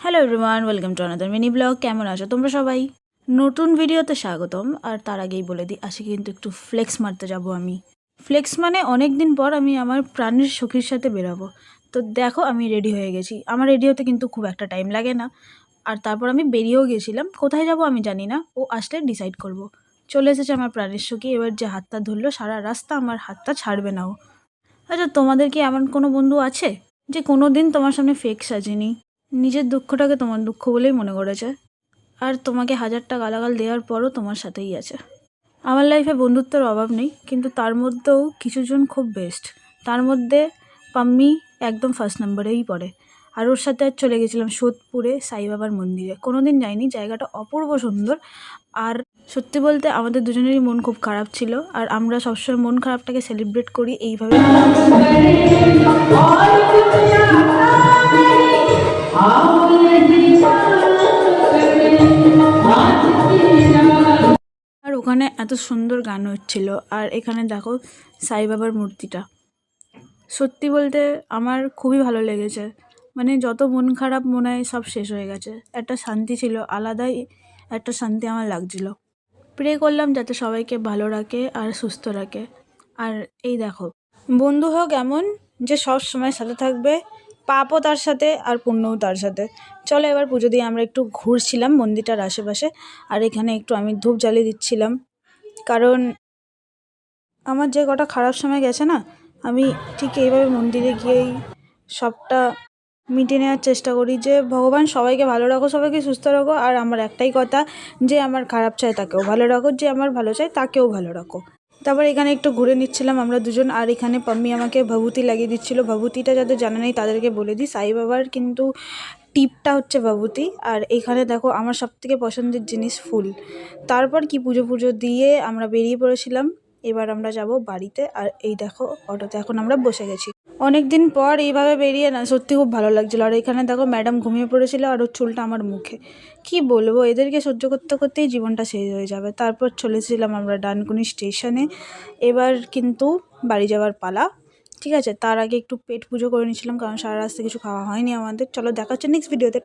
Hello everyone, welcome to another mini blog. কেমন আছো তোমরা সবাই? নতুন ভিডিওতে স্বাগতম। আর তার আগেই বলে দিই, আজকে কিন্তু একটু ফ্লেক্স মারতে যাব আমি। ফ্লেক্স মানে অনেক দিন পর আমি আমার প্রাণের সখীর সাথে বেরাবো। তো দেখো আমি রেডি হয়ে গেছি। আমার রেডি হতে কিন্তু খুব একটা টাইম লাগে না। আর তারপর আমি বেরিয়েও গেছিলাম, কোথায় যাব আমি জানি না, ও আসলে ডিসাইড করব। চলে এসেছে আমার প্রাণের সখী, এবার যে হাতটা ধরলো সারা রাস্তা আমার হাতটা ছাড়বে না ও। আচ্ছা, তোমাদের কি এমন কোনো বন্ধু আছে যে কোনো দিন তোমার সামনে ফেক সাজেনি, নিজের দুঃখটাকে তোমার দুঃখ বলেই মনে করেছে, আর তোমাকে হাজারটা গালাগাল দেওয়ার পরও তোমার সাথেই আছে? আমার লাইফে বন্ধুত্বের অভাব নেই, কিন্তু তার মধ্যেও কিছুজন খুব বেস্ট। তার মধ্যে পাম্মি একদম ফার্স্ট নাম্বারেই পড়ে। আর ওর সাথে আজ চলে গেছিলাম সোদপুরে সাইবাবার মন্দিরে। কোনো দিন যাইনি, জায়গাটা অপূর্ব সুন্দর। আর সত্যি বলতে আমাদের দুজনেরই মন খুব খারাপ ছিল, আর আমরা সবসময় মন খারাপটাকে সেলিব্রেট করি এইভাবে। আর ওখানে এত সুন্দর গান হচ্ছিল, আর এখানে দেখো সাই বাবার মূর্তিটা। সত্যি বলতে আমার খুবই ভালো লেগেছে। মানে যত মন খারাপ মনে হয় সব শেষ হয়ে গেছে, একটা শান্তি ছিল, আলাদাই একটা শান্তি আমার লাগছিল। প্রে করলাম যাতে সবাইকে ভালো রাখে আর সুস্থ রাখে। আর এই দেখো, বন্ধু হোক এমন যে সব সময় সাথে থাকবে, পাপও তার সাথে আর পুণ্যও তার সাথে। চলো এবার পুজো দিয়ে আমরা একটু ঘুরছিলাম মন্দিরটার আশেপাশে, আর এখানে একটু আমি ধূপ জ্বালিয়ে দিচ্ছিলাম। কারণ আমার যে কটা খারাপ সময় গেছে না, আমি ঠিক এইভাবে মন্দিরে গিয়েই সবটা মিটিয়ে নেওয়ার চেষ্টা করি যে ভগবান সবাইকে ভালো রাখো, সবাইকে সুস্থ রাখো। আর আমার একটাই কথা, যে আমার খারাপ চায় তাকেও ভালো রাখো, যে আমার ভালো চায় তাকেও ভালো রাখো। তারপর এখানে একটু ঘুরে নিচ্ছিলাম আমরা দুজন, আর এখানে পাম্মি আমাকে ভাবুতি লাগিয়ে দিচ্ছিল। ভাবুতিটা যাদের জানা নেই তাদেরকে বলে দিই, সাই বাবার কিন্তু টিপটা হচ্ছে ভাবুতি। আর এখানে দেখো আমার সবথেকে পছন্দের জিনিস ফুল। তারপর কি পুজো পুজো দিয়ে আমরা বেরিয়ে পড়েছিলাম। এবার আমরা যাব বাড়িতে। আর এই দেখো অটোতে এখন আমরা বসে গেছি। অনেক দিন পর এইভাবে বেরিয়ে না সত্যি খুব ভালো লাগছিলো। আর এখানে দেখো ম্যাডাম ঘুমিয়ে পড়েছিল, আর ওর চুলটা আমার মুখে। কি বলবো, এদেরকে সহ্য করতে করতেই জীবনটা শেষ হয়ে যাবে। তারপর চলেছিলাম আমরা ডানকুনি স্টেশনে। এবার কিন্তু বাড়ি যাওয়ার পালা। ঠিক আছে, তার আগে একটু পেট পুজো করে নিয়েছিলাম, কারণ সারা রাস্তা কিছু খাওয়া হয়নি আমাদের। চলো দেখা হচ্ছে নেক্সট ভিডিওতে।